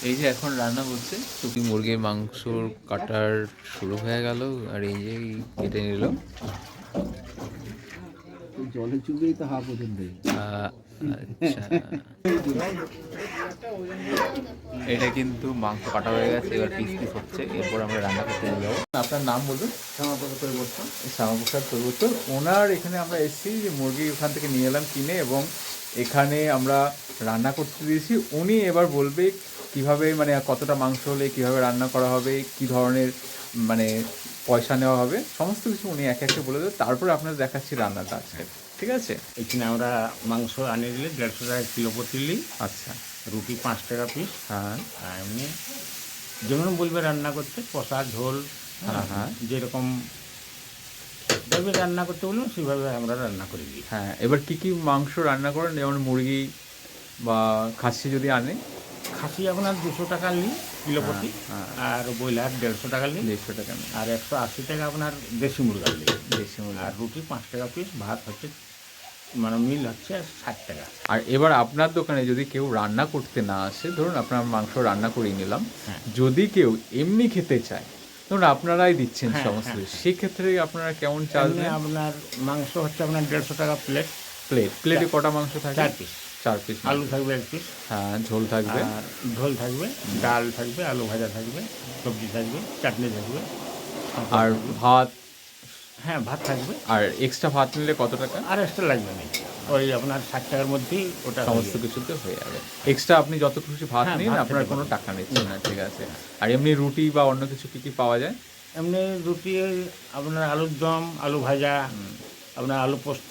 এই যে এখন রান্না হচ্ছে, শুকি মুরগির মাংসর কাটার শুরু হয়ে গেল। আর এই যে কেটে নিল। জলে চুবেই তো হাফ ওজন দেয়। আচ্ছা, এটা কিন্তু মাংস কাটা হয়ে গেছে, এবার পিস পিস হচ্ছে। এরপর আমরা রান্না করতে নিয়ে যাবো। আপনার নাম বলুন। শ্যামাপ্রসাদ পরিবর্তন। শ্যামাপ্রসাদ পরিবর্তন। ওনার এখানে আমরা এসেছি যে মুরগি ওখান থেকে নিয়ে এলাম কিনে, এবং এখানে আমরা রান্না করতে দিয়েছি। উনি এবার বলবে কিভাবে, মানে কতটা মাংস হলে কীভাবে রান্না করা হবে, কী ধরনের মানে পয়সা নেওয়া হবে, সমস্ত কিছু উনি একে একে বলে দেবে। তারপরে আপনার দেখাচ্ছি রান্নাটা আজকে, ঠিক আছে? এখানে আমরা মাংস আনিয়ে দিলে 150 টাকা কিলো প্রতি নিই। আচ্ছা, রুটি 5 টাকা পিস। হ্যাঁ আর এমনি যেমন বলবে রান্না করতে, কষা ঝোল, হ্যাঁ হ্যাঁ যেরকম ভাবে রান্না করতে বলুন সেভাবে আমরা রান্না করে দিই। হ্যাঁ। এবার কী কী মাংস রান্না করেন? যেমন মুরগি বা খাসি যদি আনে? খাসি আপনার 200 টাকা নিই কিলো প্রতি, হ্যাঁ। আর ব্রয়লার 150 টাকা নিই, 150 টাকা নেই। আর 180 টাকা আপনার দেশি মুরগা নিই। দেশি মুরগি। আর রুটি 5 টাকা পিস, ভাত হচ্ছে মানে মিল হচ্ছে 60 টাকা। আর এবার আপনার দোকানে যদি কেউ রান্না করতে না আসে, ধরুন আপনার মাংস রান্না করিয়ে নিলাম, হ্যাঁ। যদি কেউ এমনি খেতে চায়, ধরুন আপনারাই দিচ্ছেন হ্যাঁ, সমস্ত হ্যাঁ, কিছু, সেক্ষেত্রে আপনারা কেমন চার্জ এমনি নেন? আপনার মাংস হচ্ছে আপনার 150 টাকা প্লেট। প্লেটে কটা মাংস থাকে? 4 পিস। 4 পিস। আলু থাকবে 1 পিস, হ্যাঁ, ঝোল থাকবে। আর ঝোল থাকবে, ডাল থাকবে, আলু ভাজা থাকবে, সবজি থাকবে, চাটনি থাকবে, আর ভাত? হ্যাঁ ভাত থাকবে। আর এক্সট্রা ভাত নিলে কত টাকা? আর এক্সট্রা লাগবে না, ওই আপনার 60 টাকার মধ্যেই ওটা সমস্ত হয়ে যাবে। কিছুতে হয়ে যাবে। এক্সট্রা আপনি যত খুশি ভাত হ্যাঁ, নিন, ভাত আপনার খেতে কোনো পারবেন। টাকা নিচ্ছেন না, ঠিক আছে? আর এমনি রুটি বা অন্য কিছু কী কী পাওয়া যায়? এমনি রুটি আপনার আলুর দম, আলু ভাজা, আপনার আলু পোস্ত।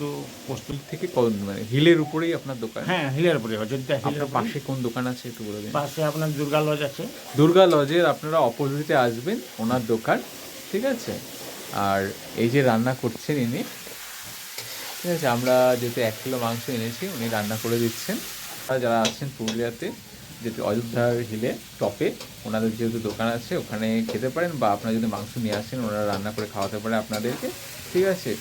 হিল থেকে কোন, মানে হিলের উপরেই আপনার দোকান? হ্যাঁ, হিলের উপরে, অযোধ্যা হিলের আপনার উপরে। পাশে কোন দোকান আছে একটু বলে দিন। পাশে আপনার দুর্গা লজ আছে। দুর্গা লজের আপনারা অপোজিটে আসবেন, ওনার দোকান, ঠিক আছে? আর এই যে রান্না করছেন ইনি, ঠিক আছে? আমরা যেহেতু 1 কিলো মাংস এনেছি, উনি রান্না করে দিচ্ছেন। আর যারা আছেন পুরুলিয়াতে, যেহেতু অযোধ্যার হিলে টপে ওনাদের যেহেতু দোকান আছে, ওখানে খেতে পারেন, বা আপনারা যদি মাংস নিয়ে আসেন ওনারা রান্না করে খাওয়াতে পারে আপনাদেরকে, ঠিক আছে?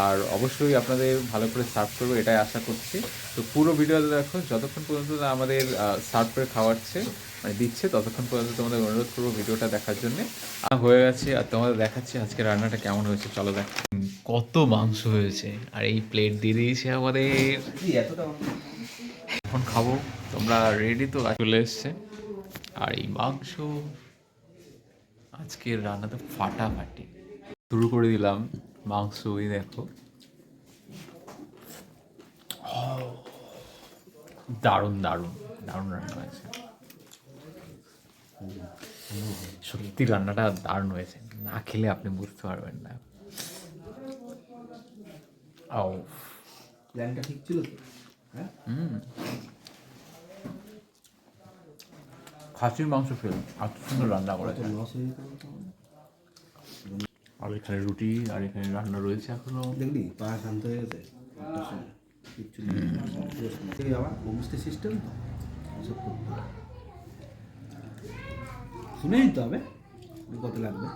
আর অবশ্যই আপনাদের ভালো করে সার্ভ করবো, এটাই আশা করছি। তো পুরো ভিডিওটা দেখো, যতক্ষণ পর্যন্ত না আমাদের সার্ভ করে খাওয়াচ্ছে, মানে দিচ্ছে, ততক্ষণ পর্যন্ত তোমাদের অনুরোধ করবো ভিডিওটা দেখার জন্যে। হয়ে গেছে, আর তোমাদের দেখাচ্ছি আজকে রান্নাটা কেমন হয়েছে, চলো দেখ। কত মাংস হয়েছে, আর এই প্লেট দিয়ে দিয়েছে আমাদের। এখন খাবো, তোমরা রেডি তো? চলে এসছে। আর এই মাংস, আজকের রান্না তো ফাটাফাটি। শুরু করে দিলাম মাংস, ওই দেখো, দারুণ দারুণ দারুণ রান্না হয়েছে। সত্যি রান্নাটা দারুণ হয়েছে, না খেলে আপনি বুঝতে পারবেন না। ও, প্ল্যানটা ঠিক ছিল তো? হ্যাঁ, খাসির মাংস ফেল, এত সুন্দর রান্না করেছে। লস হয়ে যেত বলতো আমাদের। আর এখানে রুটি, আর এখানে রান্না রয়েছে এখনো। দেখলি পা শান্ত হয়ে গেছে একটা সময়, কিচ্ছু নেই। এই আবার হোমস্টে সিস্টেম তো, সব করতে হবে। শুনে নিতে হবে কত লাগবে।